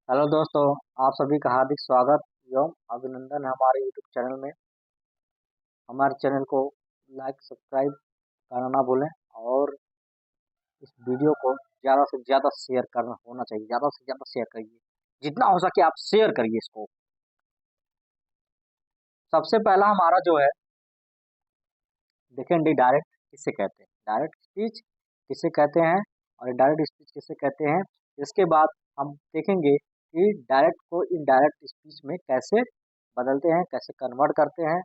Hello दोस्तों, आप सभी का हार्दिक स्वागत एवं अभिनंदन है हमारे यूट्यूब चैनल में। हमारे चैनल को लाइक सब्सक्राइब करना ना भूलें और इस वीडियो को ज़्यादा से ज़्यादा शेयर करना होना चाहिए। ज़्यादा से ज़्यादा शेयर करिए, जितना हो सके आप शेयर करिए इसको। सबसे पहला हमारा जो है, देखें डायरेक्ट किसे कहते हैं, डायरेक्ट स्पीच किसे कहते हैं और डायरेक्ट स्पीच किसे कहते हैं। इसके बाद हम देखेंगे कि डायरेक्ट को इनडायरेक्ट स्पीच में कैसे बदलते हैं, कैसे कन्वर्ट करते हैं।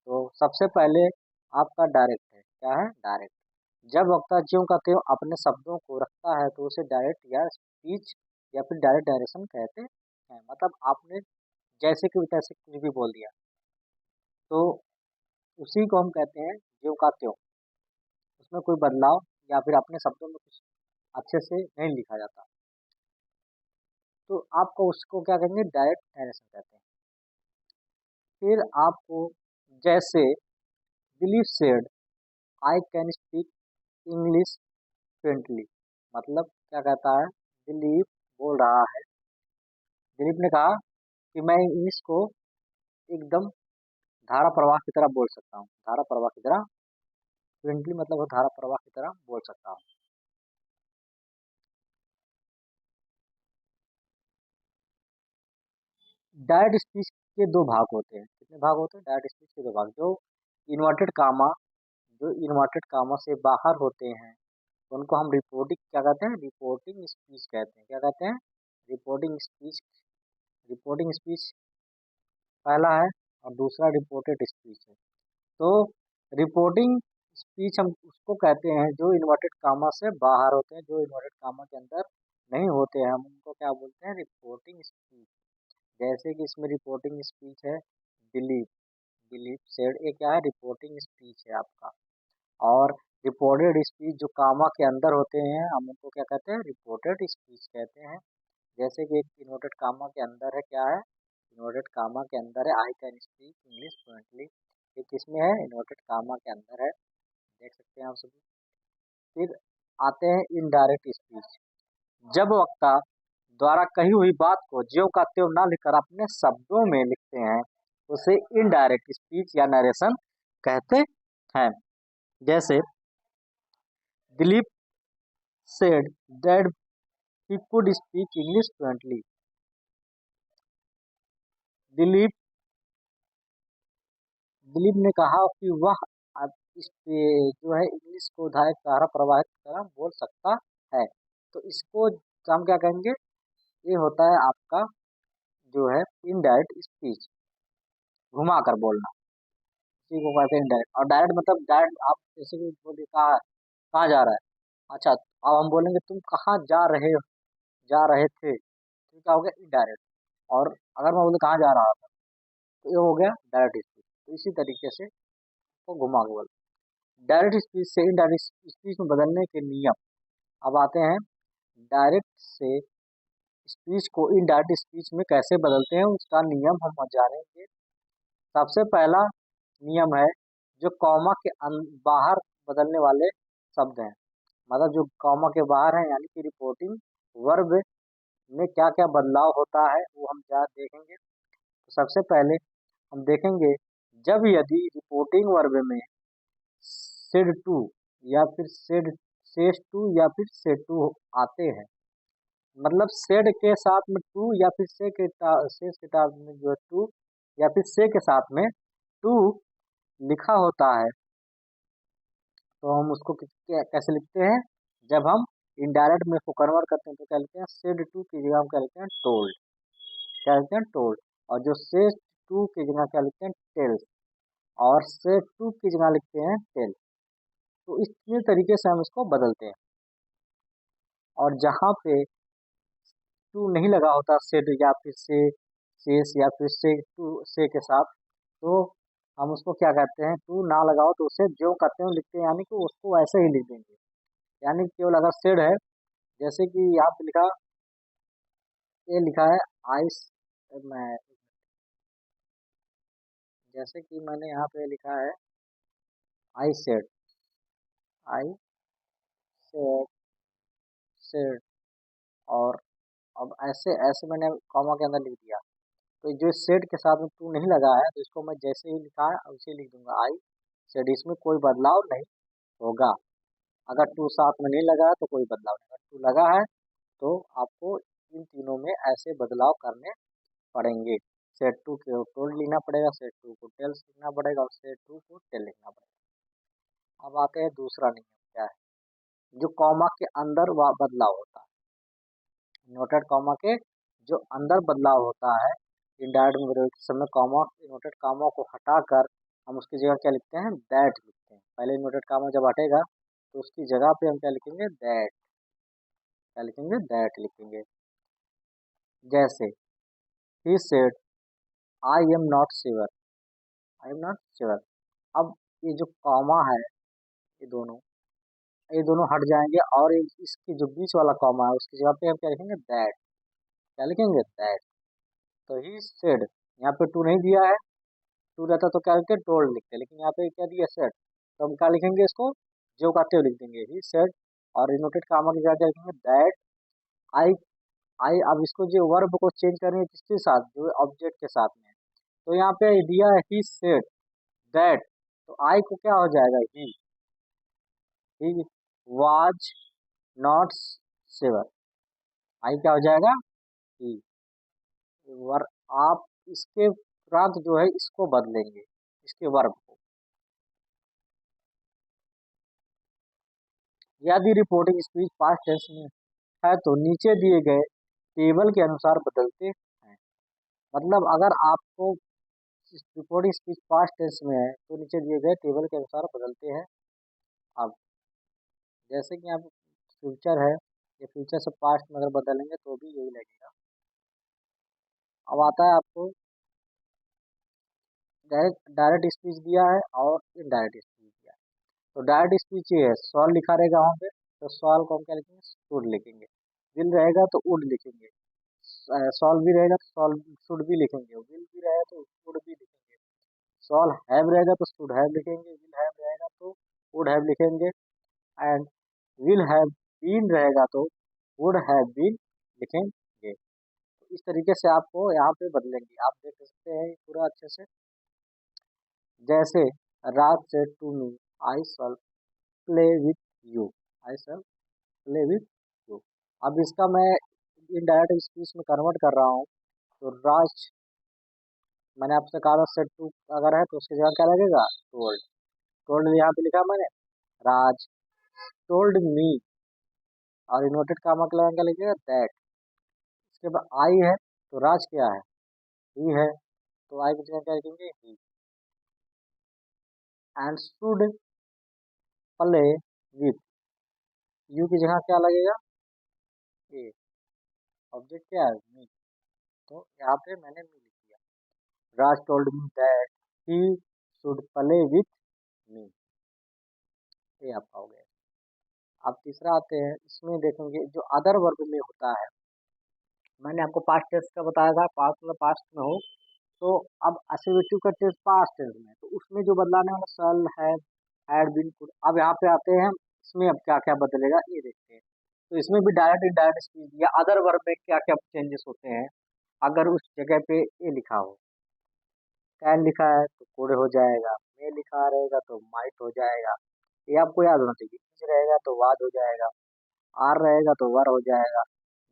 तो सबसे पहले आपका डायरेक्ट है, क्या है डायरेक्ट। जब वक्ता ज्यों का त्यों अपने शब्दों को रखता है तो उसे डायरेक्ट या स्पीच या फिर डायरेक्ट डायरेक्शन कहते हैं। मतलब आपने जैसे कि तैसे कुछ भी बोल दिया तो उसी को हम कहते हैं ज्यों का त्यों। उसमें कोई बदलाव या फिर अपने शब्दों में कुछ अच्छे से नहीं लिखा जाता, तो आपको उसको क्या कहेंगे, डायरेक्ट डायरेक्शन कहते हैं। फिर आपको जैसे Dilip said I can speak English fluently, मतलब क्या कहता है, दिलीप बोल रहा है, दिलीप ने कहा कि मैं इंग्लिश को एकदम धारा प्रवाह की तरह बोल सकता हूँ। धारा प्रवाह की तरह, फ्लुएंटली मतलब वो धारा प्रवाह की तरह बोल सकता हूँ। डायरेक्ट स्पीच के दो भाग होते हैं। कितने भाग होते हैं डायरेक्ट स्पीच के? दो भाग। जो इन्वर्टेड कामा, जो इन्वर्टेड कामा से बाहर होते हैं उनको हम रिपोर्टिंग क्या कहते हैं, रिपोर्टिंग स्पीच कहते हैं। क्या कहते हैं? Reporting speech. रिपोर्टिंग स्पीच पहला है और दूसरा रिपोर्टेड स्पीच है। तो रिपोर्टिंग स्पीच हम उसको कहते हैं जो इन्वर्टेड कामा से बाहर होते हैं, जो इन्वर्टेड कामा के अंदर नहीं होते हैं, हम उनको क्या बोलते हैं, रिपोर्टिंग स्पीच। जैसे कि इसमें रिपोर्टिंग स्पीच है दिलीप, दिलीप सेड, ये क्या है, रिपोर्टिंग स्पीच है आपका। और रिपोर्टेड स्पीच जो कामा के अंदर होते हैं हम उनको क्या कहते हैं, रिपोर्टेड स्पीच कहते हैं। जैसे कि एक इन्वर्टेड कामा के अंदर है, क्या है, इन्वर्टेड कामा के अंदर है I can speak English fluently, ये किसमें है, इन्वर्टेड कामा के अंदर है, देख सकते हैं आप सभी। फिर आते हैं इनडायरेक्ट स्पीच। जब वक्ता द्वारा कही हुई बात को ज्यों का त्यों ना लिखकर अपने शब्दों में लिखते हैं उसे इनडायरेक्ट स्पीच या नरेशन कहते हैं। जैसे Dilip said that he could speak English fluently. Dilip Dilip ने कहा कि वह अब इस पे जो है इंग्लिश को धारा प्रवाहित तरह बोल सकता है। तो इसको हम क्या कहेंगे, ये होता है आपका जो है इनडायरेक्ट स्पीच, घुमा कर बोलना, इसी को कहते हैं इनडायरेक्ट। और डायरेक्ट मतलब डायरेक्ट, आप जैसे कि बोलिए कहाँ कहाँ जा रहा है, अच्छा अब हम बोलेंगे तुम कहाँ जा रहे हो, जा रहे थे, तो क्या हो गया इनडायरेक्ट। और अगर मैं बोलूँ कहाँ जा रहा था तो ये हो गया डायरेक्ट स्पीच। तो इसी तरीके से वो घुमा के बोल, डायरेक्ट स्पीच से इनडायरेक्ट स्पीच में बदलने के नियम। अब आते हैं डायरेक्ट से स्पीच को इनडायरेक्ट स्पीच में कैसे बदलते हैं, उसका नियम हम जानेंगे। सबसे पहला नियम है जो कॉमा के बाहर बदलने वाले शब्द हैं, मतलब जो कॉमा के बाहर हैं, यानी कि रिपोर्टिंग वर्ब में क्या क्या बदलाव होता है वो हम क्या देखेंगे। तो सबसे पहले हम देखेंगे, जब यदि रिपोर्टिंग वर्ब में सेड टू या फिर सेज टू या फिर से टू आते हैं, मतलब सेड के साथ में टू या फिर से के साथ में जो है टू या फिर से के साथ में टू लिखा होता है, तो हम उसको कैसे लिखते हैं, जब हम इनडायरेक्ट में इसको कन्वर्ट करते हैं तो क्या लिखते हैं, सेड टू की जगह हम क्या लिखते हैं, टोल्ड। क्या लिखते हैं, टोल्ड। और जो से टू की जगह क्या लिखते हैं, टेल्स। और से टू की जगह लिखते हैं टेल। तो इस तरीके से हम इसको बदलते हैं। और जहाँ पे टू नहीं लगा होता सेड या फिर से या फिर से टू से के साथ, तो हम उसको क्या कहते हैं, टू ना लगाओ तो उसे जो कहते हैं लिखते हैं, यानी कि उसको वैसे ही लिख देंगे। यानी कि केवल अगर सेड है, जैसे कि यहाँ पे लिखा, ये लिखा है आइस, मैं जैसे कि मैंने यहाँ पे लिखा है I said, I said, said, और अब ऐसे ऐसे मैंने कॉमा के अंदर लिख दिया, तो जो सेड के साथ में टू नहीं लगा है तो इसको मैं जैसे ही लिखा है उसे लिख दूंगा आई सेड, इसमें कोई बदलाव नहीं होगा। अगर टू साथ में नहीं लगा है तो कोई बदलाव नहीं, अगर टू लगा है तो आपको इन तीनों में ऐसे बदलाव करने पड़ेंगे। सेट टू को टोल्ड लिखना पड़ेगा, सेट टू को टेल्स लिखना पड़ेगा और सेट टू को टेल लिखना पड़ेगा। अब आते हैं दूसरा नियम क्या है, जो कॉमा के अंदर बदलाव होता है, इन्वर्टेड कॉमा के जो अंदर बदलाव होता है इनडायरेक्ट में बदलते समय कॉमा इन्वर्टेड कॉमा को हटाकर हम उसकी जगह क्या लिखते हैं, दैट लिखते हैं। पहले इन्वर्टेड कॉमा जब हटेगा तो उसकी जगह पे हम क्या लिखेंगे, दैट, क्या लिखेंगे, दैट लिखेंगे। जैसे he said I am not sure, I am not sure. अब ये जो कॉमा है ये दोनों हट जाएंगे और इसकी जो बीच वाला कॉमा है उसकी जगह पे हम क्या लिखेंगे, दैट, क्या लिखेंगे, दैट। तो ही सेड, यहाँ पे टू नहीं दिया है, टू रहता तो क्या लिखते, टोल्ड लिखते, लेकिन यहाँ पे क्या दिया, सेड, तो हम क्या लिखेंगे, इसको जो कहते हुए लिख देंगे ही सेड, और इनोटेड कॉमा की जगह क्या लिखेंगे, दैट आई आई। अब इसको जो वर्ब को चेंज करेंगे किसके साथ, जो ऑब्जेक्ट के साथ में, तो यहाँ पे दिया है ही सेड दैट, तो आई को क्या हो जाएगा, ही वाज नॉट सेवर, आई क्या हो जाएगा, ही। वर आप इसके उपरांत जो है इसको बदलेंगे, इसके वर्ब को। यदि रिपोर्टिंग स्पीच पास्ट टेंस में है तो नीचे दिए गए टेबल के अनुसार बदलते हैं। मतलब अगर आपको रिपोर्टिंग स्पीच पास्ट टेंस में है तो नीचे दिए गए टेबल के अनुसार बदलते हैं। अब जैसे कि आप फ्यूचर है, ये फ्यूचर से पास्ट में अगर बदलेंगे तो भी यही लगेगा। अब आता है आपको डायरेक्ट डायरेक्ट स्पीच दिया है और इनडायरेक्ट स्पीच दिया है। तो डायरेक्ट स्पीच ये है, सॉल लिखा रहेगा वहाँ पे, तो सॉल को हम क्या लिखेंगे, शुड लिखेंगे। विल रहेगा तो वुड लिखेंगे, सॉल भी रहेगा तो सॉल शुड भी लिखेंगे, विल भी रहेगा तो वुड भी लिखेंगे, सॉल हैव रहेगा तो शुड हैव लिखेंगे, विल हैव रहेगा तो वुड हैव लिखेंगे, एंड विल हैव बीन रहेगा तो वुड हैव बीन लिखेंगे। तो इस तरीके से आपको यहाँ पे बदलेंगे, आप देख सकते हैं पूरा अच्छे से। जैसे Raj said to me I shall play with you, I shall play with you. अब इसका मैं इनडायरेक्ट स्पीच में कन्वर्ट कर रहा हूँ, तो राज, मैंने आपसे कहा था सेट टू अगर है तो उसकी जगह क्या लगेगा, टोल्ड, टोल्ड यहाँ पे लिखा मैंने, राज टोल्ड मी, और इन्वर्टेड कामा के लगा क्या लिखेगा, दैट। इसके बाद आई है तो राज क्या है, ही है, तो आई की जगह क्या लिखेंगे, he. And should play with you की जगह क्या लगेगा, ए, ऑब्जेक्ट क्या है, मी, तो यहाँ पे मैंने मी लिख दिया। Raj told me that he should play with me, ये आपका हो गया। अब तीसरा आते हैं, इसमें देखेंगे जो अदर वर्ब में होता है, मैंने आपको पास्ट टेंस का बताया था, पास्ट मतलब पास्ट में हो, तो अब अफर्मेटिव का टेंस पास्ट टेंस में, तो उसमें जो बदलाने वाला सल है, हैड बीन, कुड। अब यहाँ पे आते हैं इसमें, अब क्या क्या बदलेगा ये देखते हैं। तो इसमें भी डायरेक्ट इनडायरेक्ट स्पीच या अदर वर्ब में क्या क्या चेंजेस होते हैं, अगर उस जगह पे ए लिखा हो, कैन लिखा है तो कुड हो जाएगा, मे लिखा रहेगा तो माइट हो जाएगा, ये आपको याद होना चाहिए। इज रहेगा तो वाज हो जाएगा, आर रहेगा तो वर हो जाएगा,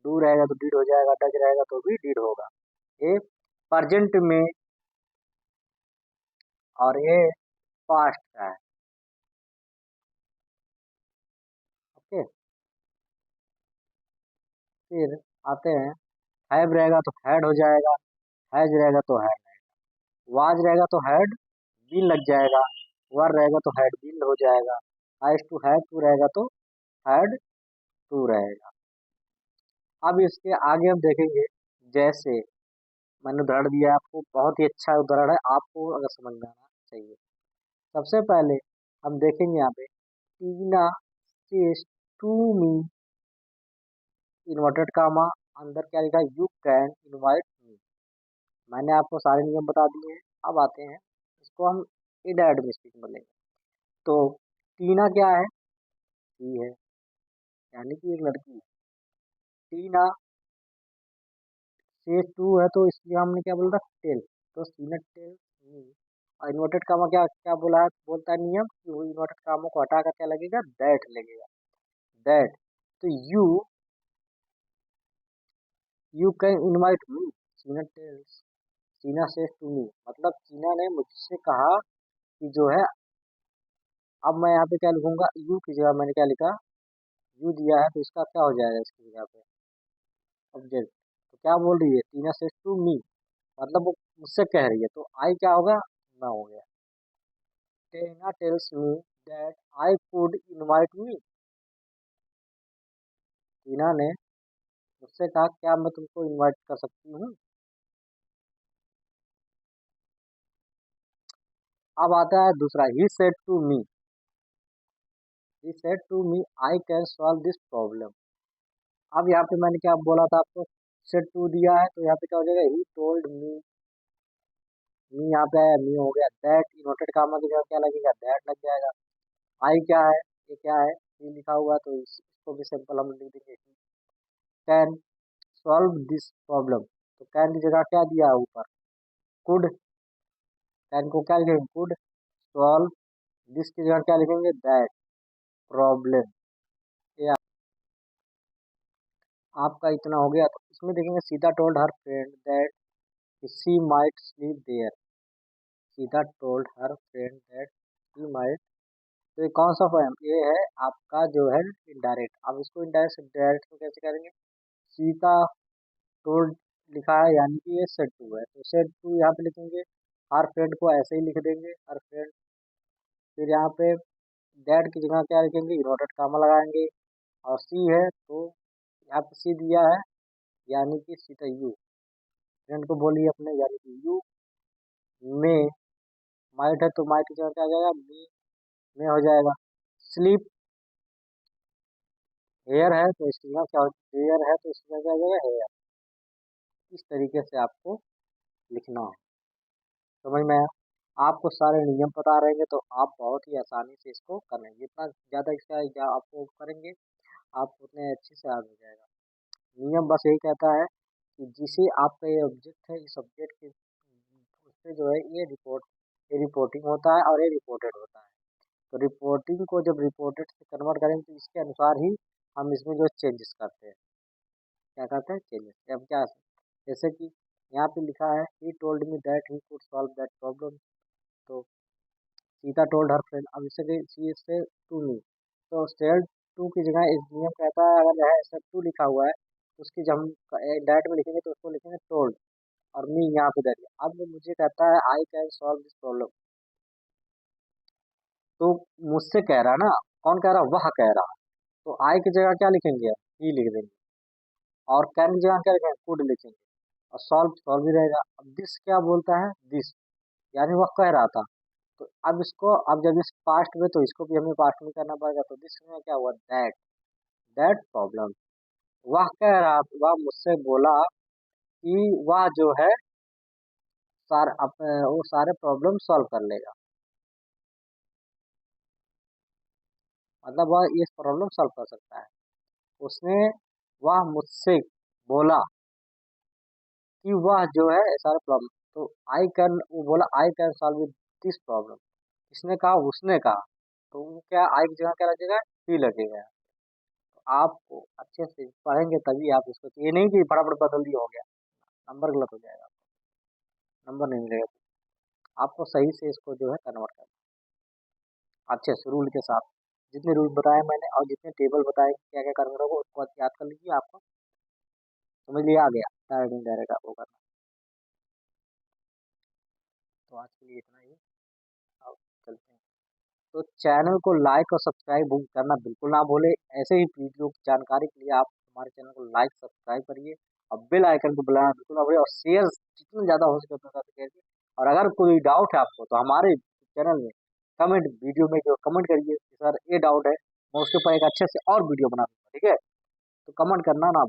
डू रहेगा तो डिड हो जाएगा, डज रहेगा तो भी डिड होगा। ये प्रेजेंट में और ये पास्ट का है। ओके, फिर आते हैं, हैव रहेगा तो हैड हो जाएगा, हैज रहेगा तो हैड रहेगा, वाज रहेगा तो हैड बीन लग जाएगा, वर रहेगा तो हैड बीन हो जाएगा, हैज टू हैव टू रहेगा तो हैड टू रहेगा। अब इसके आगे हम देखेंगे, जैसे मैंने उदाहरण दिया है आपको, बहुत ही अच्छा उदाहरण है, आपको अगर समझ में आना चाहिए। सबसे पहले हम देखेंगे यहाँ पे, Tina says to me, inverted comma, अंदर क्या लिखा है, यू कैन इनवाइट मी। मैंने आपको सारे नियम बता दिए हैं। अब आते हैं, इसको हम इनडायरेक्ट में स्पीच बोलेंगे। तो टीना क्या है, ही है, यानी कि एक लड़की है। टीना से टू है तो इसलिए हमने क्या बोला था, टेल, तो सीनट टेल मी। और इन्वर्टेड कामा क्या क्या बोला है, बोलता है नियम कि वो इन्वर्टेड कामों को हटाकर क्या लगेगा, दैट लगेगा, दैट। तो यू कैन इनवाइट मी, सीना टेल्स, सीना सेज टू मी, मतलब चीना ने मुझसे कहा कि जो है, अब मैं यहाँ पे क्या लिखूंगा, यू की जगह मैंने क्या लिखा, यू दिया है तो इसका क्या हो जाएगा इसकी जगह पे, ऑब्जेक्ट। तो क्या बोल रही है, टीना सेज टू मी, मतलब वो मुझसे कह रही है, तो आई क्या होगा, मैं हो गया। Tina tells me that I could invite me, टीना ने मुझसे कहा क्या मैं तुमको इनवाइट कर सकती हूँ। अब आता है दूसरा, he said to me, he said to me I can solve this problem. अब यहाँ पे मैंने क्या बोला था आपको, सेड टू दिया है तो यहाँ पे क्या हो जाएगा, ही टोल्ड मी, मी यहाँ पे आया, मी हो गया, दैट इन्वर्टेड कामा की जगह क्या लगेगा, दैट लग जाएगा। आई क्या है, ये क्या है, ये लिखा हुआ है, तो इसको भी सिंपल हम लिख देंगे, कैन सॉल्व दिस प्रॉब्लम, तो कैन की जगह क्या दिया है ऊपर, कुड, कैन को क्या लिखेंगे, कुड सॉल्व, दिस की जगह क्या लिखेंगे, दैट प्रॉब्लम। ये आपका इतना हो गया, तो इसमें देखेंगे Sita told her friend that she might sleep there, Sita told her friend that she might, तो ये कौन सा फॉर्म, ये है आपका जो है इनडायरेक्ट। अब इसको इनडायरेक्ट से डायरेक्ट को कैसे करेंगे, सीता टोल्ड लिखा है यानी कि ये सेट टू है, तो सेट टू यहाँ पे लिखेंगे, हर फ्रेंड को ऐसे ही लिख देंगे, हर फ्रेंड। फिर यहाँ पे डैड की जगह क्या लिखेंगे, इन्वर्टेड कामा लगाएंगे, और सी है तो यहाँ पे सी दिया है यानी कि सीता यू, फ्रेंड को बोलिए अपने, यानी कि यू में, माइट है तो माइट की जगह क्या आ जाएगा, मी में हो जाएगा। स्लीप हेयर है तो इसकी जगह क्या हो, हेयर है तो इसकी जगह क्या आ जाएगा, हेयर। इस तरीके से आपको लिखना है, समझ में आया। आपको सारे नियम पता रहेंगे तो आप बहुत ही आसानी से इसको कर लेंगे, जितना ज़्यादा इसका आपको करेंगे आप उतने अच्छे से आगे हो जाएगा। नियम बस यही कहता है कि जिसे आपका ये ऑब्जेक्ट है, इस ऑब्जेक्ट के उससे जो है ये रिपोर्टिंग होता है और ये रिपोर्टेड होता है। तो रिपोर्टिंग को जब रिपोर्टेड से कन्वर्ट करेंगे तो इसके अनुसार ही हम इसमें जो चेंजेस करते हैं, क्या करते हैं, चेंजेस। अब क्या, जैसे कि यहाँ पे लिखा है he told me that he could solve that problem, तो सीता टोल्ड हर फ्रेंड, अब इसे सी से टू मी, तो सेड टू की जगह इस नियम कहता है अगर है सेड टू लिखा हुआ है तो उसकी जब हम डायरेक्ट में लिखेंगे तो उसको लिखेंगे टोल्ड, और मी यहाँ पे दे, अब मुझे कहता है आई कैन सॉल्व दिस प्रॉब्लम, तो मुझसे कह रहा है ना, कौन कह रहा है, वह कह रहा है, तो आई की जगह क्या लिखेंगे, ही लिख देंगे, और कैन की जगह क्या लिखेंगे, कुड लिखेंगे, और सॉल्व सॉल्व ही रहेगा। अब दिस क्या बोलता है, दिस यानी वह कह रहा था, तो अब इसको, अब जब इस पास्ट में तो इसको भी हमें पास्ट में करना पड़ेगा, तो दिस में क्या हुआ, दैट, दैट प्रॉब्लम, वह कह रहा, वह मुझसे बोला कि वह जो है वो सारे प्रॉब्लम सॉल्व कर लेगा, मतलब वह ये प्रॉब्लम सॉल्व कर सकता है। उसने, वह मुझसे बोला कि वह जो है सारे प्रॉब्लम, तो आई कैन, वो बोला आई कैन सॉल्व दिस प्रॉब्लम, किसने कहा, उसने कहा, तो वो क्या, आई की जगह क्या लगेगा, ही लगेगा। तो आपको अच्छे से पढ़ेंगे तभी आप इसको, ये नहीं कि फटाफट बदल दिया हो गया, नंबर गलत हो जाएगा, नंबर नहीं मिलेगा। आपको सही से इसको जो है कन्वर्ट करना अच्छे से रूल के साथ, जितने रूल बताए मैंने और जितने टेबल बताए क्या क्या करना होगा उसको याद कर लीजिए, आपको समझ लिया, आ गया डायरेक्ट इनडायरेक्ट आपको करना। तो आज के लिए इतना ही, अब चलते हैं। तो चैनल को लाइक और सब्सक्राइब करना बिल्कुल ना भूले, ऐसे ही वीडियो की जानकारी के लिए आप हमारे चैनल को लाइक सब्सक्राइब करिए, और बेल आइकन को बुलाना बिल्कुल ना भूले, और शेयर जितना ज़्यादा हो सके उतना ज़्यादा करिए। और अगर कोई डाउट है आपको तो हमारे चैनल में कमेंट, वीडियो में जो कमेंट करिए कि सर ये डाउट है, मैं उसके ऊपर एक अच्छे से और वीडियो बना दूंगा, ठीक है, तो कमेंट करना ना